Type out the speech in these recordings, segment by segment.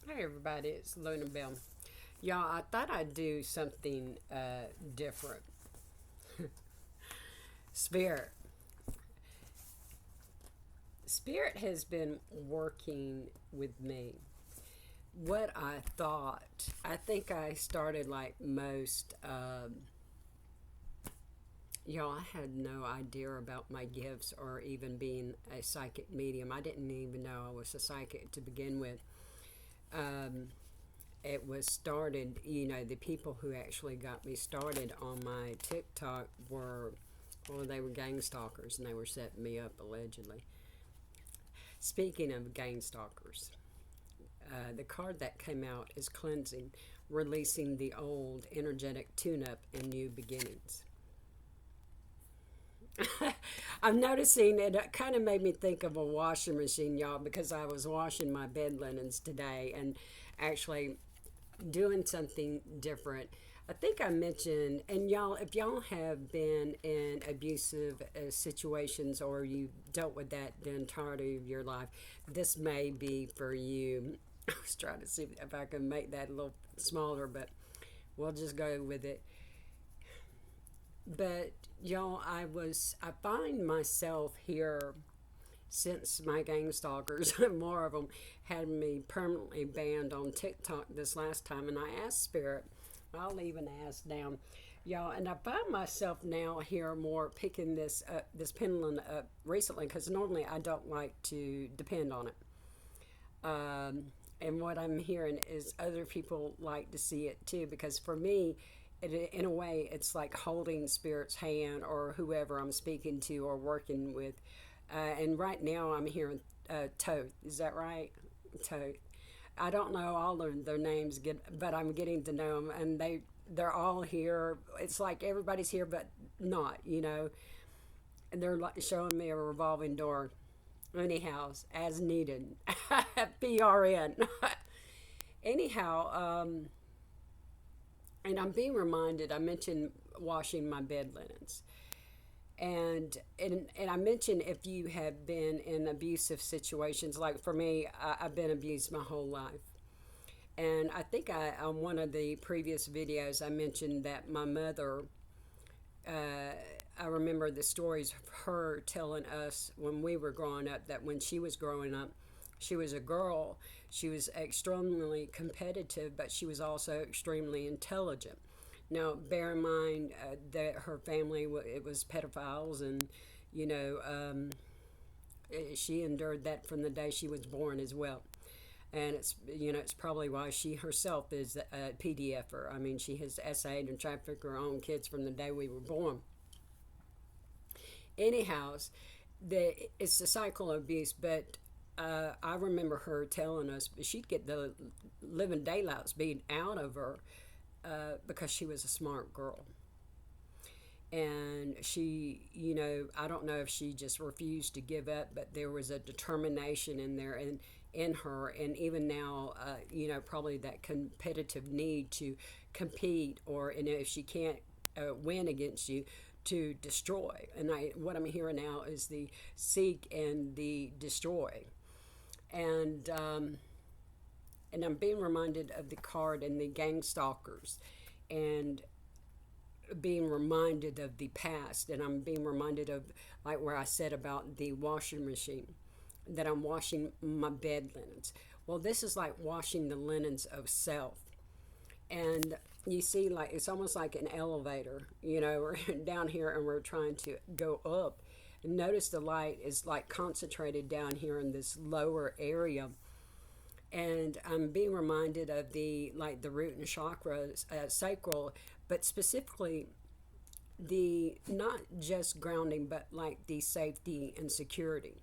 Hey everybody, it's Luna Bell. Y'all, I thought I'd do something different. Spirit. Spirit has been working with me. What I thought, I think I started like most, y'all, I had no idea about my gifts or even being a psychic medium. I didn't even know I was a psychic to begin with. Um, it was started, the people who actually got me started on my TikTok were, well, they were gang stalkers and they were setting me up allegedly. Speaking of gang stalkers, the card that came out is cleansing, releasing the old, energetic tune up and new beginnings. I'm noticing it kind of made me think of a washing machine, y'all, because I was washing my bed linens today and actually doing something different. I think I mentioned, and y'all, if y'all have been in abusive situations or you dealt with that the entirety of your life, this may be for you. I was trying to see if I can make that a little smaller, but we'll just go with it. But y'all, I find myself here since my gang stalkers, more of them, had me permanently banned on TikTok this last time. And I asked Spirit, I'll even ask down, y'all, and I find myself now here more picking this pendulum up recently because normally I don't like to depend on it. And what I'm hearing is other people like to see it too because for me, in a way, it's like holding Spirit's hand or whoever I'm speaking to or working with. And right now, I'm hearing Toth. Is that right? Toth. I don't know all of their names, but I'm getting to know them, and they're all here. It's like everybody's here, but not. And they're like showing me a revolving door. Anyhow, as needed. PRN. Anyhow, and I'm being reminded. I mentioned washing my bed linens. And I mentioned if you have been in abusive situations, like for me, I've been abused my whole life. And I think on one of the previous videos, I mentioned that my mother, I remember the stories of her telling us when we were growing up that when she was growing up, she was a girl. She was extremely competitive, but she was also extremely intelligent. Now, bear in mind that her family it was pedophiles, and you know she endured that from the day she was born as well. And it's probably why she herself is a PDFer. I mean, she has essayed and trafficked her own kids from the day we were born. Anyhow, it's the cycle of abuse, but I remember her telling us she'd get the living daylights beat out of her because she was a smart girl. And she, I don't know if she just refused to give up, but there was a determination in there and in her. And even now, probably that competitive need to compete or, if she can't win against you, to destroy. And what I'm hearing now is the seek and the destroy. And, and I'm being reminded of the card and the gang stalkers and being reminded of the past. And I'm being reminded of, like, where I said about the washing machine, that I'm washing my bed linens. Well, this is like washing the linens of self. And you see, like, it's almost like an elevator. We're down here and we're trying to go up. And notice the light is like concentrated down here in this lower area. And I'm being reminded of the root and chakra, sacral, but specifically the not just grounding, but like the safety and security.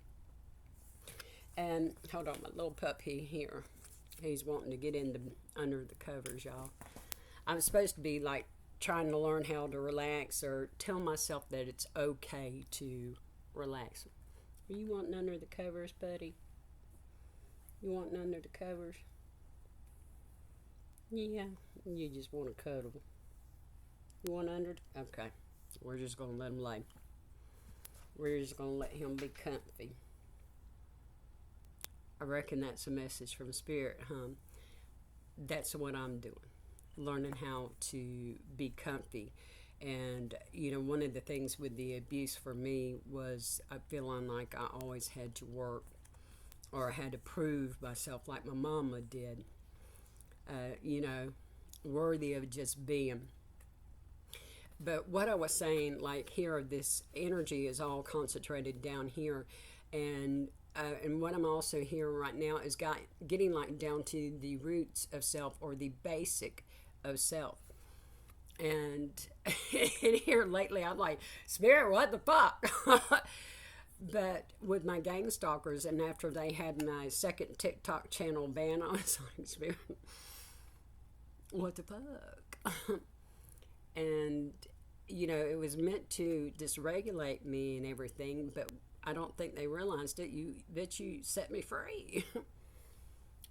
And hold on, my little puppy here, he's wanting to get under the covers, y'all. I'm supposed to be like trying to learn how to relax or tell myself that it's okay to relax. Are you wanting under the covers, buddy? You wanting under the covers? Yeah, you just want to cuddle. You want under? Okay, we're just gonna let him lay. We're just gonna let him be comfy. I reckon that's a message from Spirit, huh? that's what I'm doing, learning how to be comfy. And, one of the things with the abuse for me was I feeling like I always had to work or I had to prove myself like my mama did, uh, you know, worthy of just being. But what I was saying, like here, this energy is all concentrated down here, and what I'm also hearing right now is getting like down to the roots of self or the basic of self. And in here lately, I'm like, Spirit, what the fuck? But with my gang stalkers, and after they had my second TikTok channel ban, I was like, Spirit, what the fuck? And it was meant to dysregulate me and everything, but I don't think they realized it. You set me free.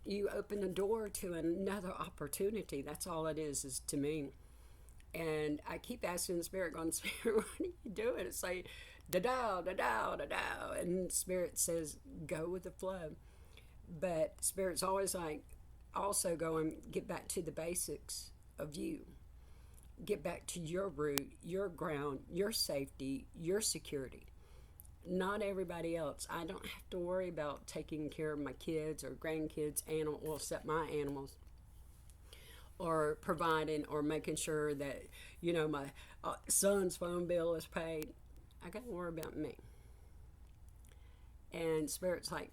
You opened the door to another opportunity. That's all it is to me. And I keep asking the Spirit, going, Spirit, what are you doing? It's like, da-dow, da-dow, da-dow. And Spirit says, go with the flow. But Spirit's always like, also going, get back to the basics of you. Get back to your root, your ground, your safety, your security. Not everybody else. I don't have to worry about taking care of my kids or grandkids, well, except my animals, or providing or making sure that, my son's phone bill is paid. I got to worry about me. And Spirit's like,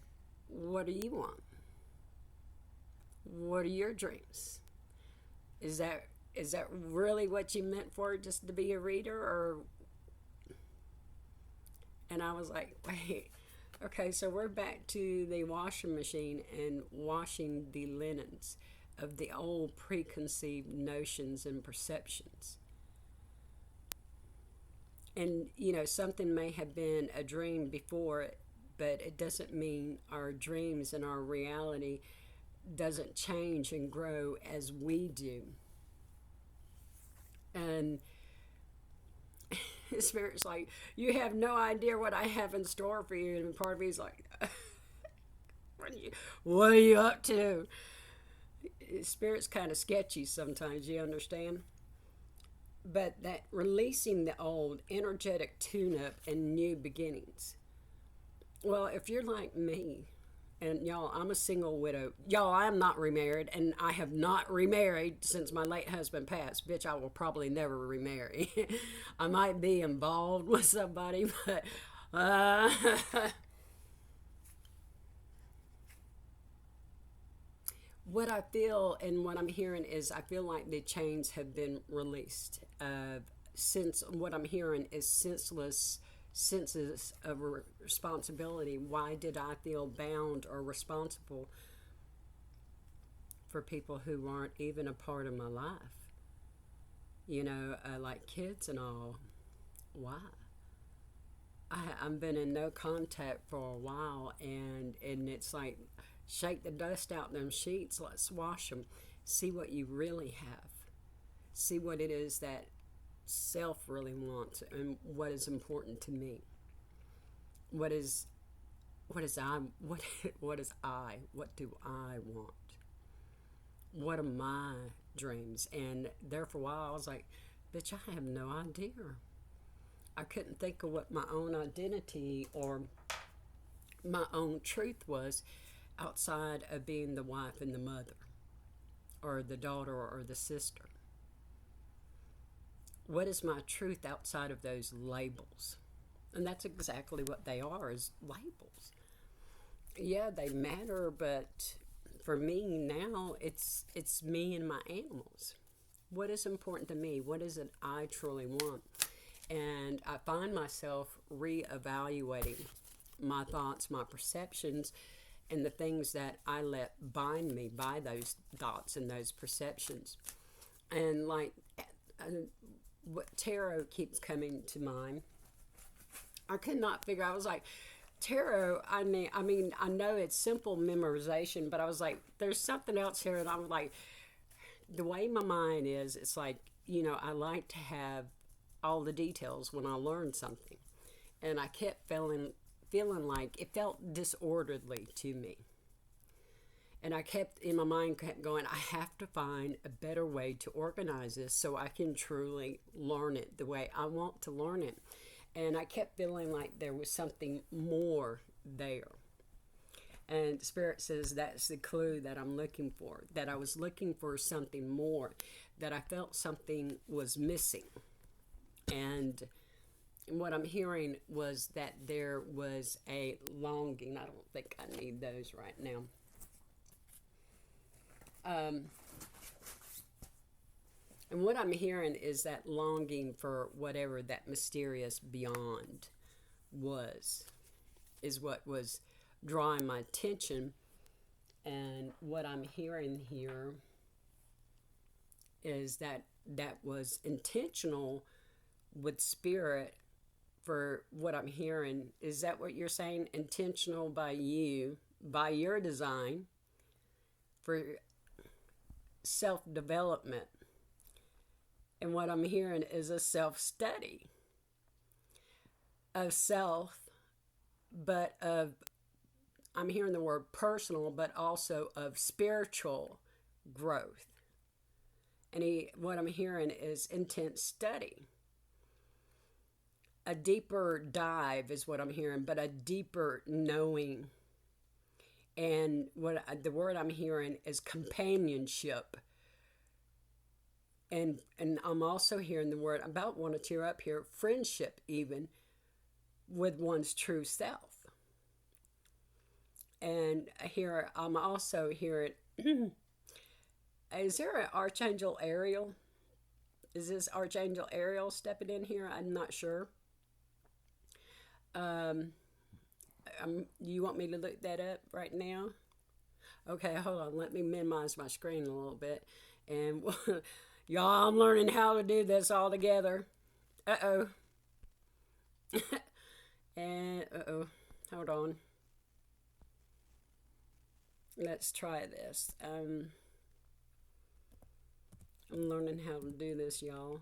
what do you want? What are your dreams? Is that really what you meant for, just to be a reader? Or and I was like, wait, okay, so we're back to the washing machine and washing the linens of the old preconceived notions and perceptions. And something may have been a dream before it, but it doesn't mean our dreams and our reality doesn't change and grow as we do. And Spirit's like, you have no idea what I have in store for you. And part of me's like, what are you up to? Spirit's kind of sketchy sometimes, you understand? But that releasing the old, energetic tune-up and new beginnings. Well, if you're like me, and y'all, I'm a single widow. Y'all, I am not remarried, and I have not remarried since my late husband passed. Bitch, I will probably never remarry. I might be involved with somebody, but what I feel and what I'm hearing is I feel like the chains have been released. Since what I'm hearing is senseless senses of responsibility. Why did I feel bound or responsible for people who aren't even a part of my life? Like kids and all. Why? I've been in no contact for a while, and it's like, shake the dust out them sheets, let's wash them. See what you really have. See what it is that self really wants and what is important to me. What do I want? What are my dreams? And there for a while I was like, bitch, I have no idea. I couldn't think of what my own identity or my own truth was outside of being the wife and the mother or the daughter or the sister. What is my truth outside of those labels? And that's exactly what they are, is labels. Yeah, they matter, but for me now, it's me and my animals. What is important to me? What is it I truly want? And I find myself reevaluating my thoughts, my perceptions, and the things that I let bind me by those thoughts and those perceptions. And like what tarot keeps coming to mind, I could not figure. I was like, tarot. I mean, I know it's simple memorization, but I was like, there's something else here, and I'm like, the way my mind is, it's like, I like to have all the details when I learn something, and I kept feeling like it felt disorderly to me. And I kept in my mind kept going, I have to find a better way to organize this so I can truly learn it the way I want to learn it. And I kept feeling like there was something more there. And Spirit says that's the clue that I'm looking for, that I was looking for something more, that I felt something was missing. And what I'm hearing was that there was a longing. I don't think I need those right now. And what I'm hearing is that longing for whatever that mysterious beyond was, is what was drawing my attention. And what I'm hearing here is that that was intentional with Spirit. For what I'm hearing, is that what you're saying? Intentional by you, by your design, for self-development. And what I'm hearing is a self-study of self, but of, I'm hearing the word personal, but also of spiritual growth. And what I'm hearing is intense study. A deeper dive is what I'm hearing, but a deeper knowing. And the word I'm hearing is companionship. And I'm also hearing the word, I about want to tear up here, friendship even, with one's true self. And here, I'm also hearing, is there an Archangel Ariel? Is this Archangel Ariel stepping in here? I'm not sure. You want me to look that up right now? Okay, hold on. Let me minimize my screen a little bit. And y'all, I'm learning how to do this all together. Uh-oh. And, hold on. Let's try this. I'm learning how to do this, y'all.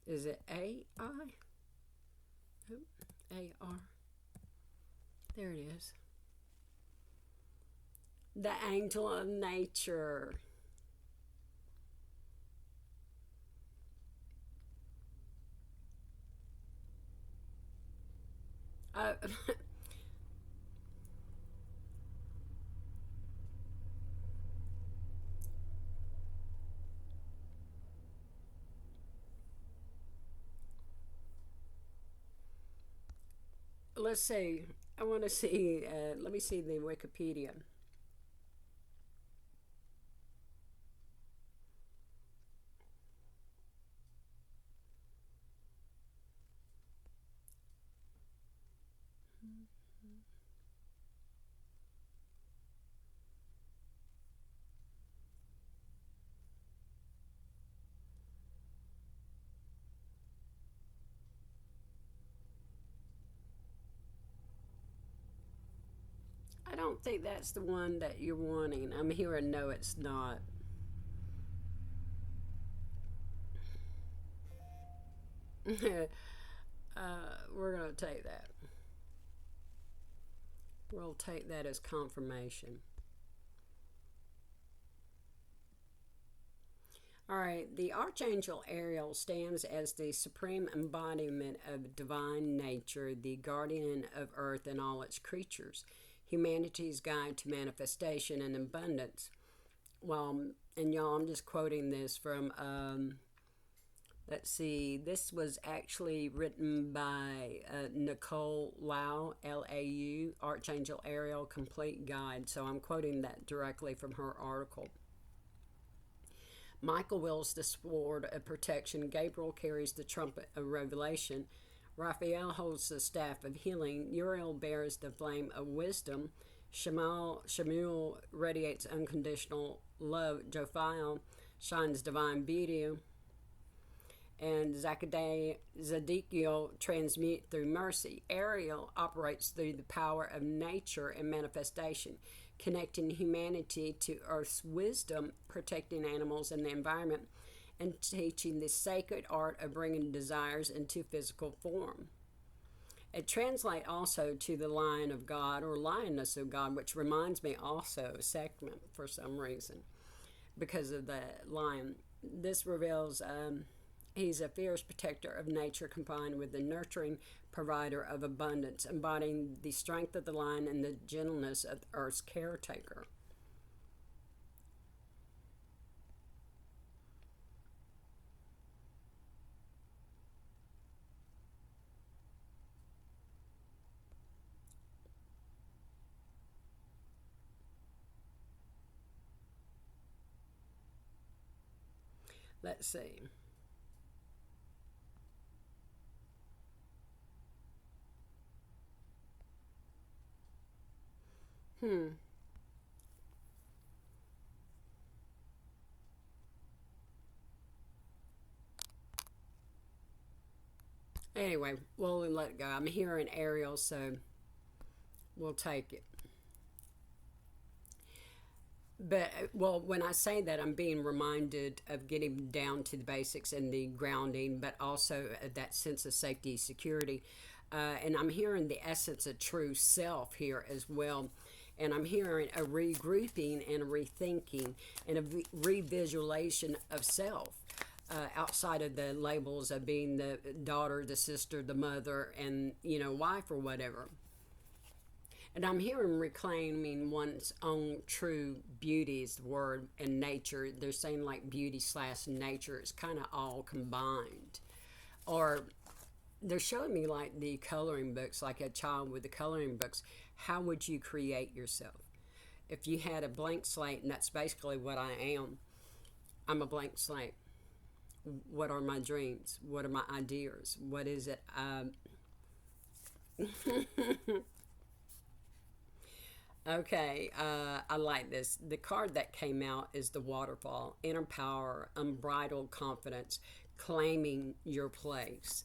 Is it A-I? Oh, A-R. There it is. The angel of nature. Let's see. I want to see. Let me see the Wikipedia. I don't think that's the one that you're wanting. I'm hearing no, it's not. We're going to take that. We'll take that as confirmation. All right, the Archangel Ariel stands as the supreme embodiment of divine nature, the guardian of earth and all its creatures, humanity's guide to manifestation and abundance. Well, and y'all, I'm just quoting this from, let's see, this was actually written by Nicole Lau, Lau, Archangel Ariel Complete Guide. So I'm quoting that directly from her article. Michael wields the sword of protection. Gabriel carries the trumpet of revelation. Raphael holds the staff of healing. Uriel bears the flame of wisdom. Shemuel radiates unconditional love. Jophiel shines divine beauty. And Zedekiel transmute through mercy. Ariel operates through the power of nature and manifestation, connecting humanity to Earth's wisdom, protecting animals and the environment, and teaching the sacred art of bringing desires into physical form. It translates also to the Lion of God or Lioness of God, which reminds me also of segment for some reason because of the lion. This reveals he's a fierce protector of nature combined with the nurturing provider of abundance, embodying the strength of the lion and the gentleness of the earth's caretaker. Let's see. Hmm. Anyway, we'll let it go. I'm hearing Ariel, so we'll take it. But, well, when I say that, I'm being reminded of getting down to the basics and the grounding, but also that sense of safety, security. And I'm hearing the essence of true self here as well. And I'm hearing a regrouping and a rethinking and a revisualization of self. Outside of the labels of being the daughter, the sister, the mother, and wife or whatever. And I'm hearing reclaiming one's own true beauty is the word, and nature. They're saying like beauty slash nature is kind of all combined. Or they're showing me like the coloring books, like a child with the coloring books. How would you create yourself? If you had a blank slate, and that's basically what I am, I'm a blank slate. What are my dreams? What are my ideas? What is it? Okay, I like this. The card that came out is the waterfall, inner power, unbridled confidence, claiming your place.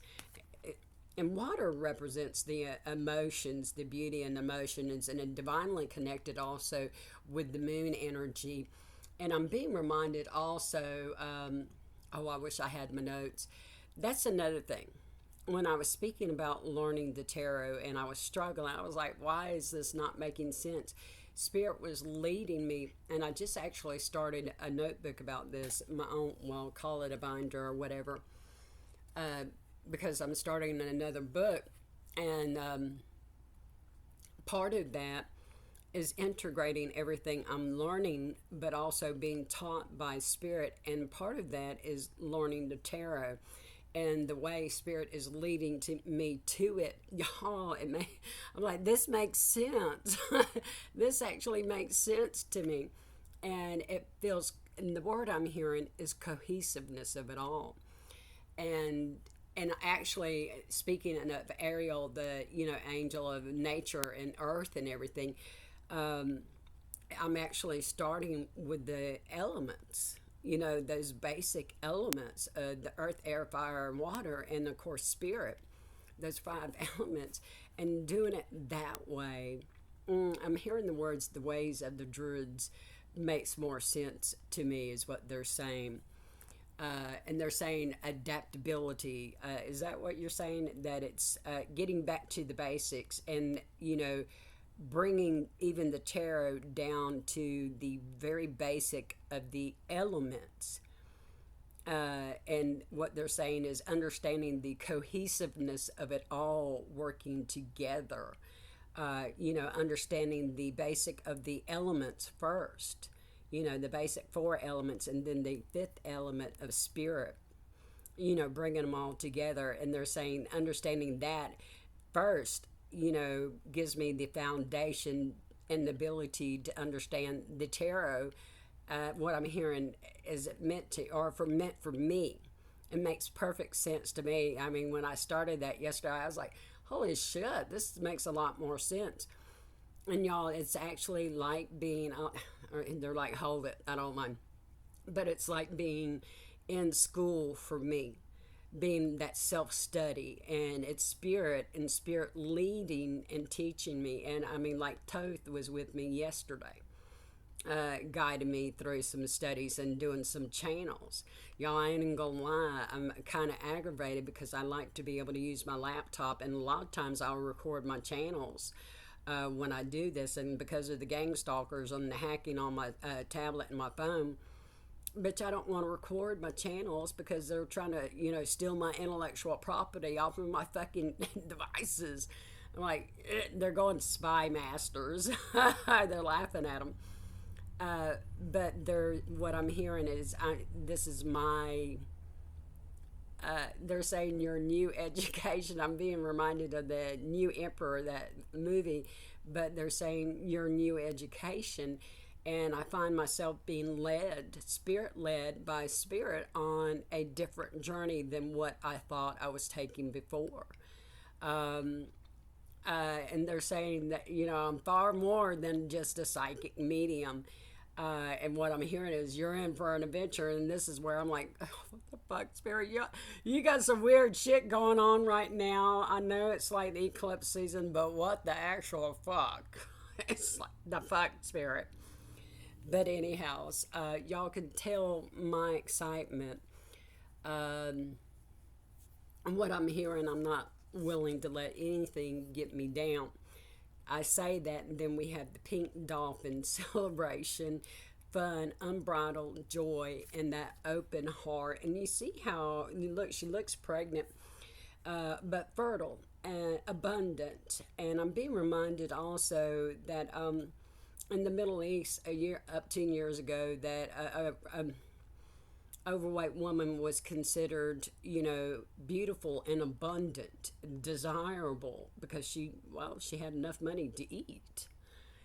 And water represents the emotions, the beauty and emotions, and it divinely connected also with the moon energy. And I'm being reminded also, oh, I wish I had my notes. That's another thing. When I was speaking about learning the tarot and I was struggling, I was like, why is this not making sense? Spirit was leading me, and I just actually started a notebook about this, my own, well, call it a binder or whatever, uh, because I'm starting another book. And part of that is integrating everything I'm learning, but also being taught by Spirit. And part of that is learning the tarot and the way Spirit is leading to me to it. Y'all, I'm like, this makes sense. This actually makes sense to me. And it feels, and the word I'm hearing is cohesiveness of it all. And actually speaking of Ariel, the angel of nature and earth and everything, um, I'm actually starting with the elements, those basic elements, the earth, air, fire, and water, and of course, spirit, those five elements, and doing it that way. I'm hearing the words, the ways of the Druids makes more sense to me, is what they're saying. And they're saying adaptability. Is that what you're saying? That it's getting back to the basics and, bringing even the tarot down to the very basic of the elements. And what they're saying is understanding the cohesiveness of it all working together. Understanding the basic of the elements first. The basic four elements, and then the fifth element of spirit. Bringing them all together. And they're saying understanding that first gives me the foundation and the ability to understand the tarot. What I'm hearing is meant to, or meant for me. It makes perfect sense to me. I mean, when I started that yesterday, I was like, holy shit, this makes a lot more sense. And y'all, it's actually like being, or they're like, hold it, I don't mind. But it's like being in school for me, being that self-study, and it's spirit and spirit leading and teaching me. And I mean, like Toth was with me yesterday, guided me through some studies and doing some channels. Y'all, I ain't even gonna lie, I'm kind of aggravated because I like to be able to use my laptop, and a lot of times I'll record my channels when I do this, and because of the gang stalkers and the hacking on my tablet and my phone, bitch, I don't want to record my channels because they're trying to, steal my intellectual property off of my fucking devices. I'm like, they're going spy masters. They're laughing at them. But what I'm hearing is, this is my, they're saying your new education. I'm being reminded of the new Emperor, that movie, but they're saying your new education. And I find myself being led, spirit led by spirit, on a different journey than what I thought I was taking before. Um, and they're saying that, I'm far more than just a psychic medium. And what I'm hearing is you're in for an adventure, and this is where I'm like, oh, what the fuck, Spirit? You got some weird shit going on right now. I know it's like the eclipse season, but what the actual fuck? It's like the fuck, Spirit. But anyhow, y'all can tell my excitement. Um, and what I'm hearing, I'm not willing to let anything get me down. I say that, and then we have the pink dolphin celebration, fun, unbridled joy, and that open heart. And you see how she looks pregnant, but fertile and abundant. And I'm being reminded also that in the Middle East, up 10 years ago, that a overweight woman was considered, beautiful and abundant, desirable, because she had enough money to eat.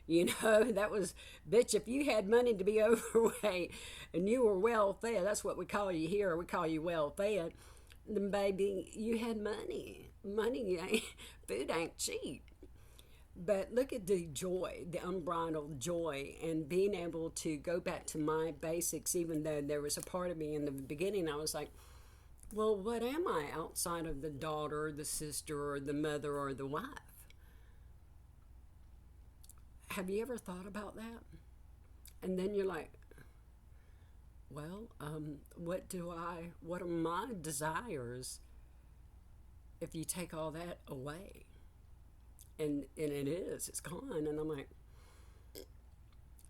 That was, bitch, if you had money to be overweight and you were well fed, that's what we call you here. We call you well fed. Then, baby, you had money. Food ain't cheap. But look at the joy, the unbridled joy, and being able to go back to my basics, even though there was a part of me in the beginning, I was like, well, what am I outside of the daughter, the sister, or the mother, or the wife? Have you ever thought about that? And then you're like, well, what are my desires if you take all that away? And it's gone. And I'm like,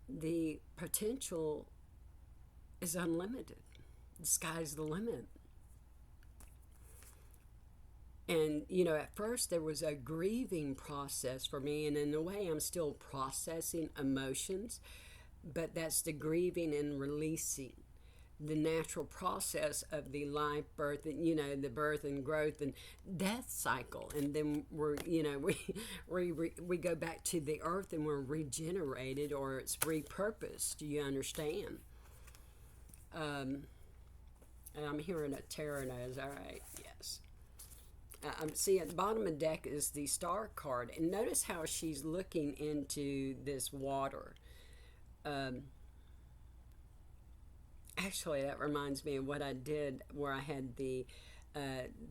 the potential is unlimited. The sky's the limit. And, at first there was a grieving process for me, and in a way I'm still processing emotions, but that's the grieving and releasing. The natural process of the life, birth, and the birth and growth and death cycle, and then we go back to the earth and we're regenerated, or it's repurposed. Do you understand? And I'm hearing a tarot nose. All right, yes. I'm seeing at the bottom of the deck is the star card, and notice how she's looking into this water. Actually, that reminds me of what I did, where I had the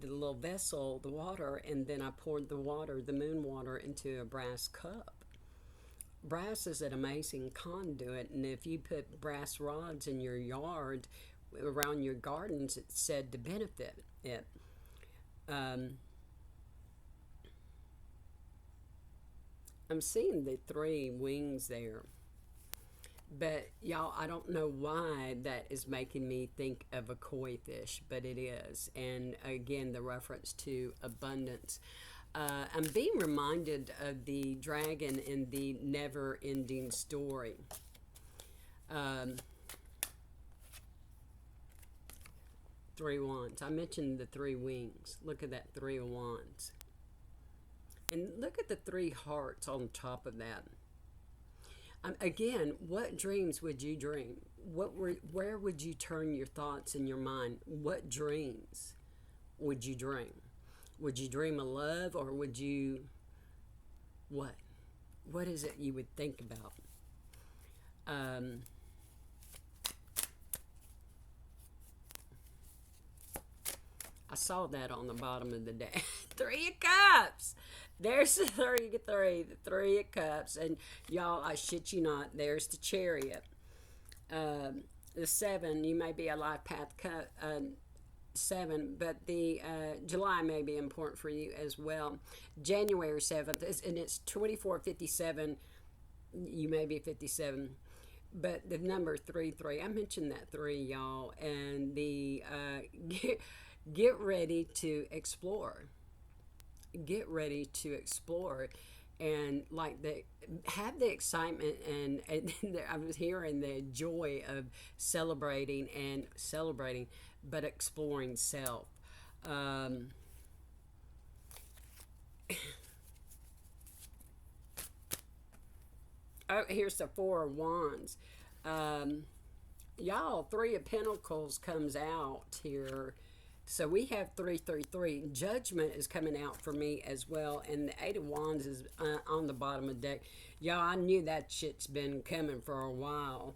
little vessel, the water, and then I poured the water, the moon water, into a brass cup. Brass is an amazing conduit, and if you put brass rods in your yard, around your gardens, it's said to benefit it. I'm seeing the 3 wings there. But y'all, I don't know why that is making me think of a koi fish, but it is. And again, the reference to abundance. I'm being reminded of the dragon in the never-ending story. 3 wands. I mentioned the 3 wings. Look at that 3 of wands. And look at the 3 hearts on top of that. Again, what dreams would you dream? Where would you turn your thoughts and your mind? What dreams would you dream? Would you dream of love, or would you... What? What is it you would think about? I saw that on the bottom of the deck. Three of Cups. There's the Three of Cups. And y'all, I shit you not, there's the Chariot. The Seven, you may be a life path seven, but the July may be important for you as well. January 7th, and it's 2457. You may be 57. But the number 33, I mentioned that three, y'all, and the get ready to explore. Get ready to explore, and like have the excitement and I was hearing the joy of celebrating, but exploring self. Um, oh, here's the Four of Wands. Um, y'all, Three of Pentacles comes out here. So we have 333. Judgment is coming out for me as well. And the Eight of Wands is on the bottom of the deck. Y'all, I knew that shit's been coming for a while.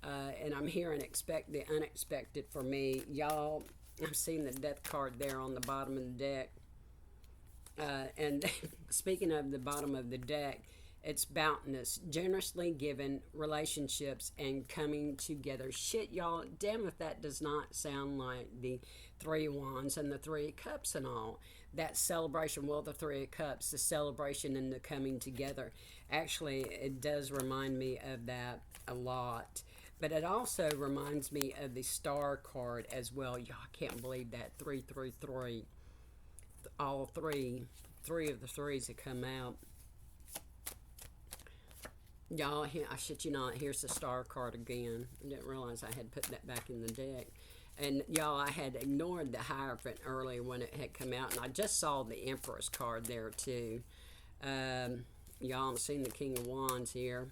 And I'm hearing expect the unexpected for me. Y'all, I'm seeing the Death card there on the bottom of the deck. And speaking of the bottom of the deck, it's boundness, generously given, relationships, and coming together. Shit, y'all, damn if that does not sound like the Three of Wands and the Three of Cups and all. That celebration, well, the Three of Cups, the celebration and the coming together. Actually, it does remind me of that a lot. But it also reminds me of the Star card as well. Y'all, I can't believe that. 333. All three of the threes that come out. Y'all, I shit you not, here's the Star card again. I didn't realize I had put that back in the deck. And y'all, I had ignored the Hierophant earlier when it had come out. And I just saw the Empress card there too. Y'all, I'm seeing the King of Wands here.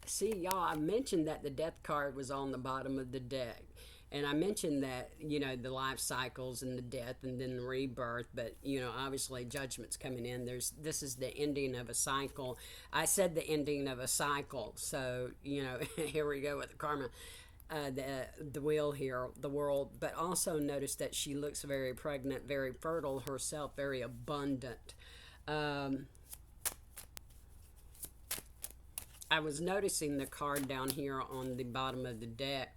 See, y'all, I mentioned that the Death card was on the bottom of the deck. And I mentioned that, you know, the life cycles and the death and then the rebirth. But, you know, obviously judgment's coming in. This is the ending of a cycle. I said the ending of a cycle. So, you know, here we go with the karma. The wheel here, the world. But also notice that she looks very pregnant, very fertile herself, very abundant. I was noticing the card down here on the bottom of the deck.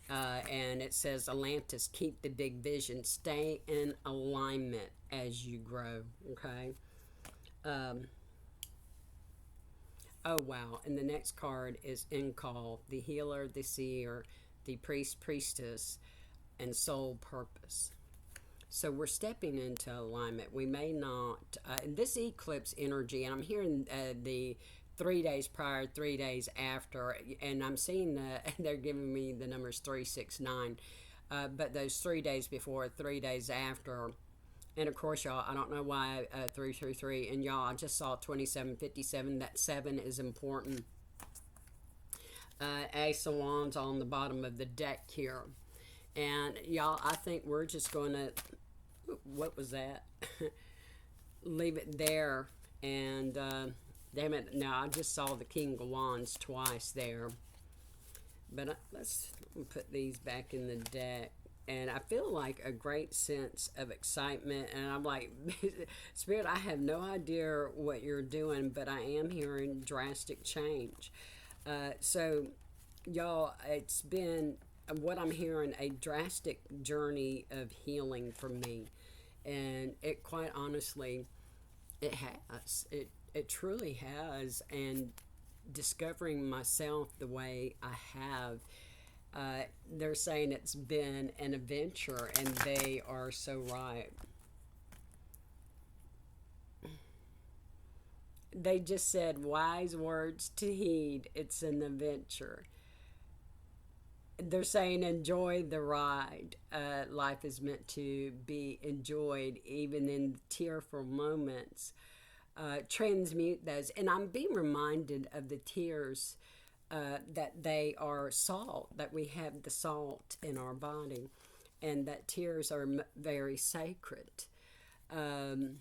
And it says, Atlantis, keep the big vision. Stay in alignment as you grow. Okay. Oh, wow. And the next card is In Call, the healer, the seer, the priest, priestess, and soul purpose. So we're stepping into alignment. We may not, this eclipse energy, and I'm hearing the 3 days prior, 3 days after, and I'm seeing they're giving me the numbers 369, but those 3 days before, 3 days after, and of course, y'all, I don't know why 333, and y'all, I just saw 2757. That 7 is important. Ace of Wands on the bottom of the deck here, and y'all, I think we're just going to, what was that? Leave it there, and damn it, now I just saw the King of Wands twice there. But let's put these back in the deck. And I feel like a great sense of excitement. And I'm like, Spirit, I have no idea what you're doing, but I am hearing drastic change. So, y'all, it's been, what I'm hearing, a drastic journey of healing for me. And it quite honestly, it has. It truly has, and discovering myself the way I have, they're saying it's been an adventure, and they are so right. They just said wise words to heed. It's an adventure. They're saying enjoy the ride. Life is meant to be enjoyed, even in tearful moments. Transmute those. And I'm being reminded of the tears, that they are salt, that we have the salt in our body, and that tears are very sacred. And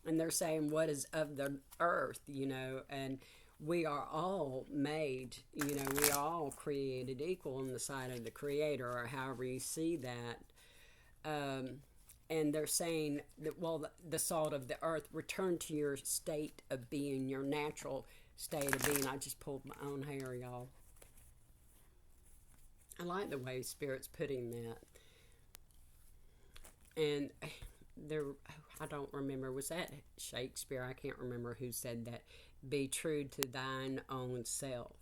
they're saying what is of the earth, you know, and we are all made, we are all created equal in the sight of the Creator, or however you see that. Um, and they're saying that, well, the salt of the earth, return to your state of being, your natural state of being. I just pulled my own hair, y'all. I like the way Spirit's putting that. And there, I don't remember, was that Shakespeare? I can't remember who said that. Be true to thine own self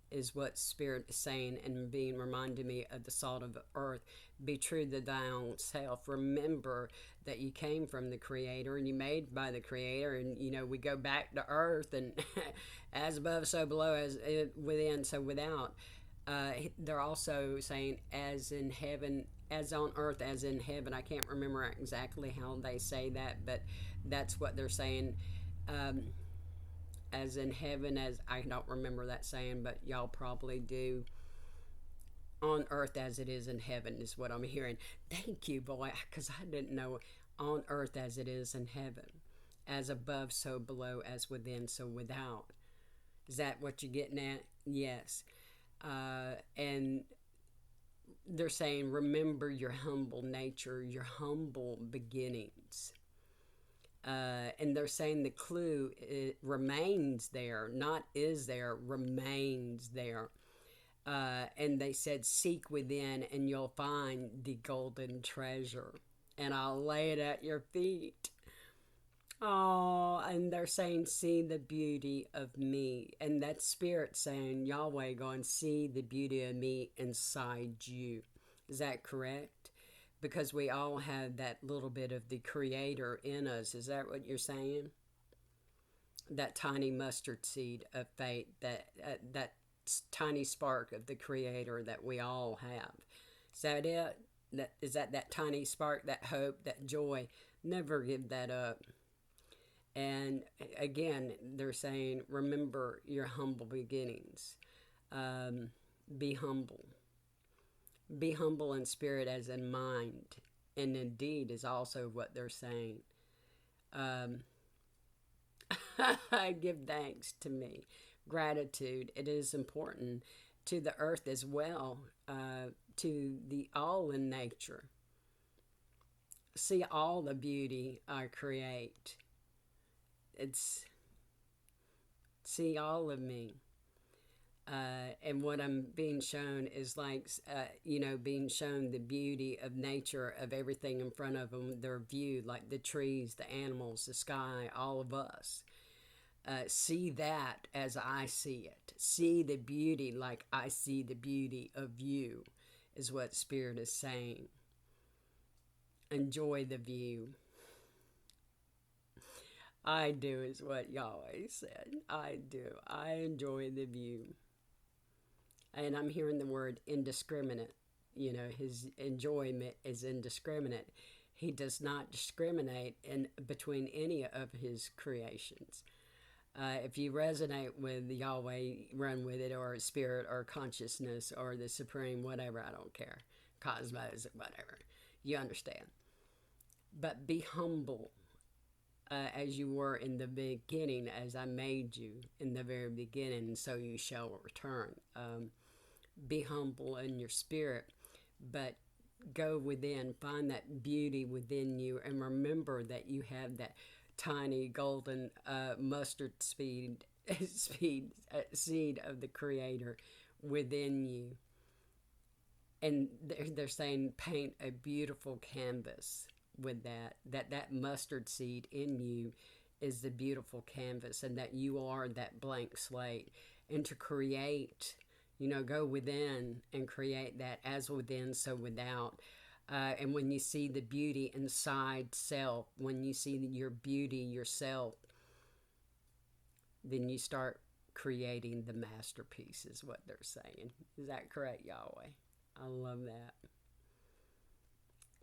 is what Spirit is saying, and being reminded me of the salt of the earth. Be true to thy own self. Remember that you came from the Creator and you made by the Creator, and we go back to earth, and as above, so below, as within, so without. They're also saying, as in heaven, as on earth, as in heaven. I can't remember exactly how they say that, but that's what they're saying. Um, as in heaven, as I don't remember that saying, but y'all probably do. On earth as it is in heaven is what I'm hearing. Thank you, boy, because I didn't know. On earth as it is in heaven, as above, so below, as within, so without. Is that what you're getting at? Yes. And they're saying, remember your humble nature, your humble beginnings. And they're saying the clue, it remains there, not is there, remains there. And they said, seek within and you'll find the golden treasure, and I'll lay it at your feet. Oh, and they're saying, see the beauty of me. And that Spirit saying, Yahweh going, see the beauty of me inside you. Is that correct? Because we all have that little bit of the Creator in us. Is that what you're saying? That tiny mustard seed of faith, that tiny spark of the Creator that we all have. Is that it? Is that tiny spark, that hope, that joy? Never give that up. And again, they're saying, remember your humble beginnings. Be humble. Be humble in spirit as in mind. And indeed is also what they're saying. Give thanks to me. Gratitude. It is important to the earth as well, to the all in nature. See all the beauty I create. It's see all of me. And what I'm being shown is like, being shown the beauty of nature, of everything in front of them. They're viewed like the trees, the animals, the sky, all of us. See that as I see it. See the beauty like I see the beauty of you, is what Spirit is saying. Enjoy the view. I do is what Yahweh said. I do. I enjoy the view. And I'm hearing the word indiscriminate. His enjoyment is indiscriminate. He does not discriminate between any of his creations. If you resonate with Yahweh, run with it, or Spirit, or consciousness, or the Supreme, whatever, I don't care. Cosmos, whatever. You understand. But be humble. As you were in the beginning, as I made you in the very beginning, so you shall return. Be humble in your spirit, but go within, find that beauty within you, and remember that you have that tiny golden mustard seed of the Creator within you. And they're saying, paint a beautiful canvas with that mustard seed in you is the beautiful canvas, and that you are that blank slate. And to create, go within and create that, as within, so without. And when you see the beauty inside self, when you see your beauty yourself, then you start creating the masterpiece, is what they're saying. Is that correct, Yahweh? I love that.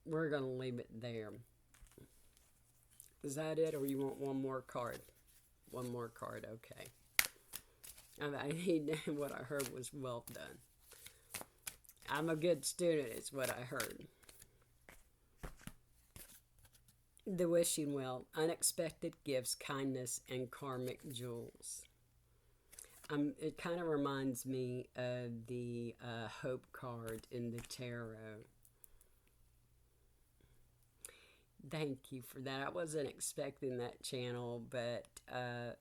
We're going to leave it there. Is that it, or you want one more card? One more card, okay. What I heard was well done. I'm a good student, is what I heard. The wishing well, unexpected gifts, kindness, and karmic jewels. It kind of reminds me of the hope card in the tarot. Thank you for that. I wasn't expecting that, channel, but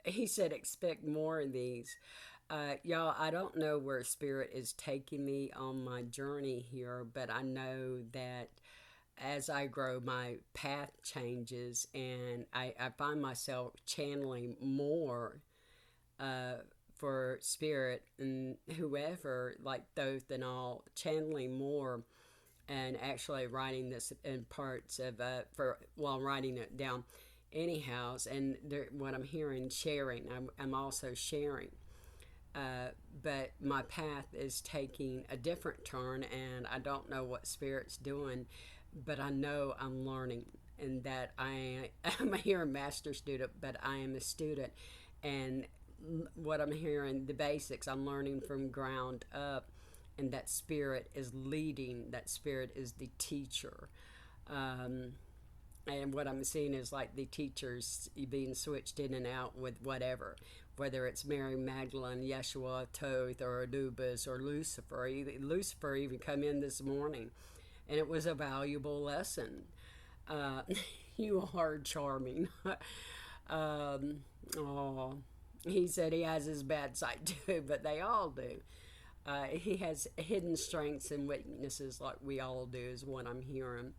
he said expect more of these. Y'all, I don't know where Spirit is taking me on my journey here, but I know that as I grow, my path changes, and I find myself channeling more uh, for Spirit and whoever, like Thoth and all, channeling more and actually writing this in parts of for while writing it down anyhow. And there, what I'm hearing, sharing, I'm also sharing, but my path is taking a different turn, and I don't know what Spirit's doing, but I know I'm learning, and that I'm here a master student, but I am a student, and what I'm hearing, the basics, I'm learning from ground up, and that Spirit is leading, that Spirit is the teacher. Um, and what I'm seeing is like the teachers being switched in and out with whatever, whether it's Mary Magdalene, Yeshua, Thoth, or Anubis, or Lucifer. Lucifer even come in this morning, and it was a valuable lesson. Uh, you are charming. Oh, he said he has his bad side too, but they all do. He has hidden strengths and weaknesses like we all do, is what I'm hearing.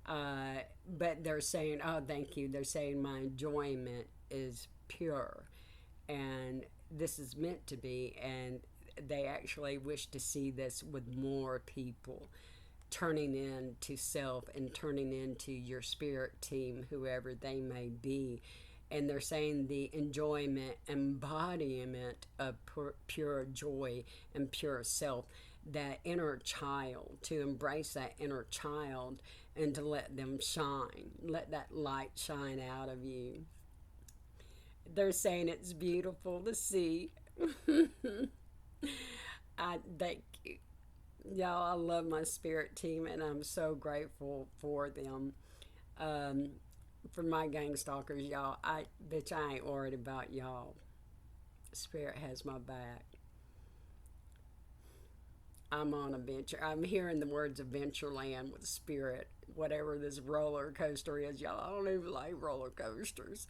But they're saying, oh, thank you. They're saying my enjoyment is pure, and this is meant to be. And they actually wish to see this with more people turning into self and turning into your spirit team, whoever they may be. And they're saying the enjoyment, embodiment of pure joy and pure self, that inner child, to embrace that inner child and to let them shine. Let that light shine out of you. They're saying it's beautiful to see. I thank you. Y'all, I love my spirit team, and I'm so grateful for them. Um, for my gang stalkers, y'all, bitch, I ain't worried about y'all. Spirit has my back. I'm on a venture. I'm hearing the words Adventureland with Spirit, whatever this roller coaster is, y'all. I don't even like roller coasters.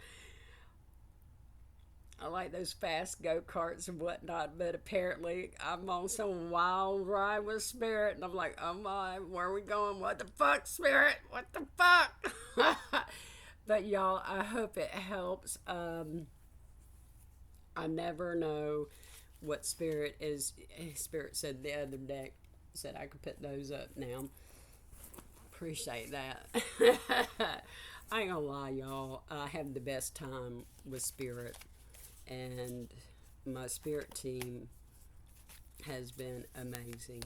I like those fast go karts and whatnot, but apparently I'm on some wild ride with Spirit, and I'm like, oh my, where are we going? What the fuck, Spirit? What the fuck? But y'all, I hope it helps. I never know what Spirit is. Spirit said the other day, said I could put those up now. Appreciate that. I ain't gonna lie, y'all. I have the best time with Spirit, and my spirit team has been amazing.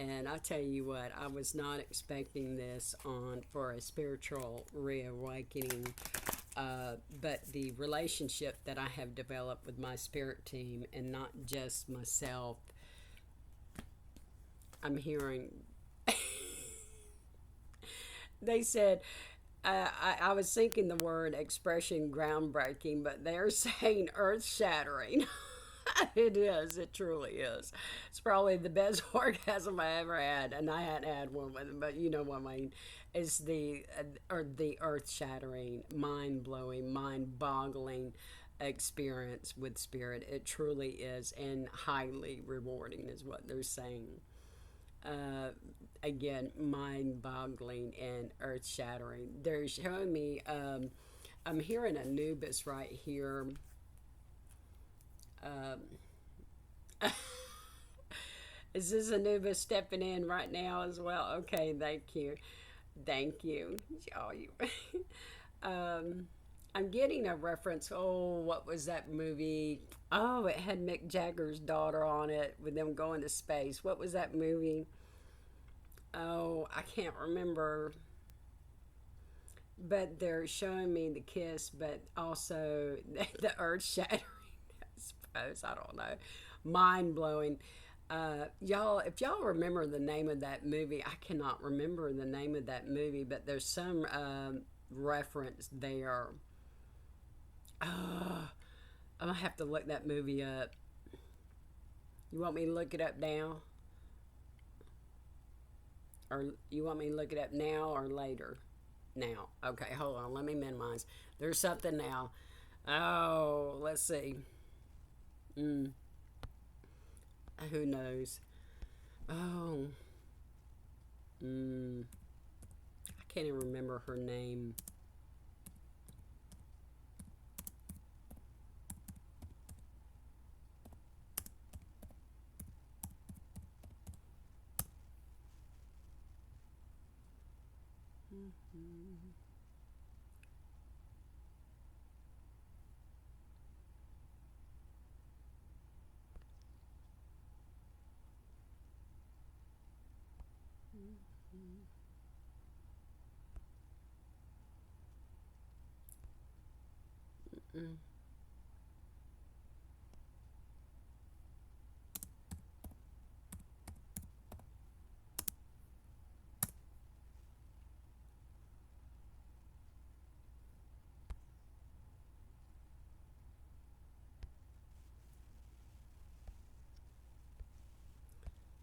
And I tell you what, I was not expecting this on for a spiritual reawakening, but the relationship that I have developed with my spirit team, and not just myself, I'm hearing. They said, I was thinking the word expression groundbreaking, but they're saying earth shattering. It is. It truly is. It's probably the best orgasm I ever had, and I hadn't had one with them, but you know what I mean. It's the earth shattering, mind blowing, mind boggling experience with Spirit. It truly is, and highly rewarding, is what they're saying. Uh, Again, mind boggling and earth shattering. They're showing me. I'm hearing Anubis right here. Um, is this Anubis stepping in right now as well? Okay, thank you. Thank you. Oh, you. um, I'm getting a reference. Oh, what was that movie? Oh, it had Mick Jagger's daughter on it with them going to space. What was that movie? Oh, I can't remember. But they're showing me the kiss, but also the earth shattering, I suppose. I don't know. Mind blowing. Y'all, if y'all remember the name of that movie, I cannot remember the name of that movie, but there's some reference there. Uh, I'm gonna have to look that movie up. You want me to look it up now? Or you want me to look it up now or later? Now. Okay, hold on. Let me minimize. There's something now. Oh, let's see. Mm, who knows? Oh, mm, I can't even remember her name. Mm.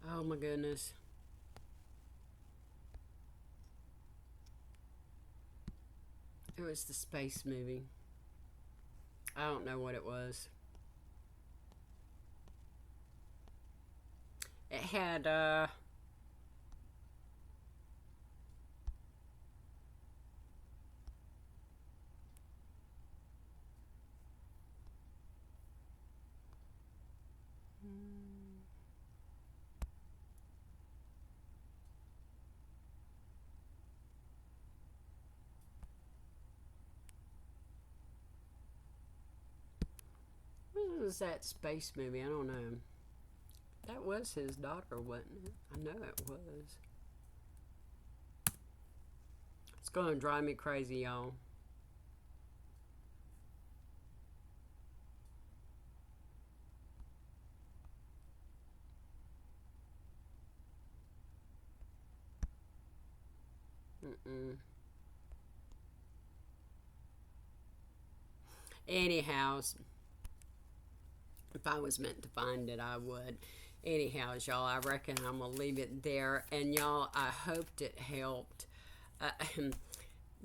Oh my goodness. It was the space movie. I don't know what it was. It had what was that space movie? I don't know. That was his daughter, wasn't it? I know it was. It's gonna drive me crazy, y'all. Mm-mm. Anyhow, if I was meant to find it, I would. Anyhow, y'all, I reckon I'm gonna leave it there. And y'all, I hoped it helped. Uh,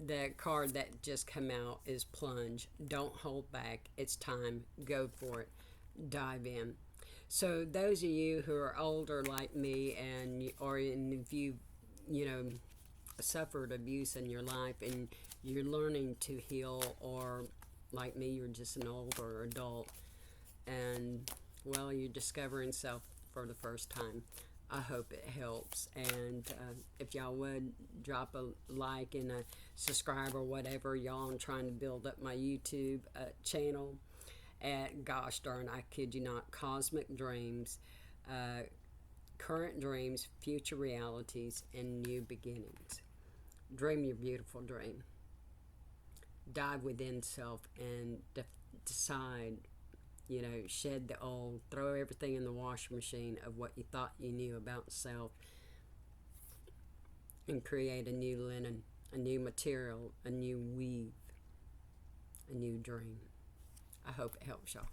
the card that just come out is plunge. Don't hold back. It's time. Go for it. Dive in. So those of you who are older like me, and or if you know suffered abuse in your life and you're learning to heal, or like me, you're just an older adult, and well, you're discovering self for the first time. I hope it helps. And if y'all would drop a like and a subscribe or whatever, y'all, I'm trying to build up my YouTube channel at, gosh darn, I kid you not, Cosmic Dreams, uh, Current Dreams, Future Realities, and New Beginnings. Dream your beautiful dream. Dive within self and decide, shed the old, throw everything in the washing machine of what you thought you knew about self, and create a new linen, a new material, a new weave, a new dream. I hope it helps y'all.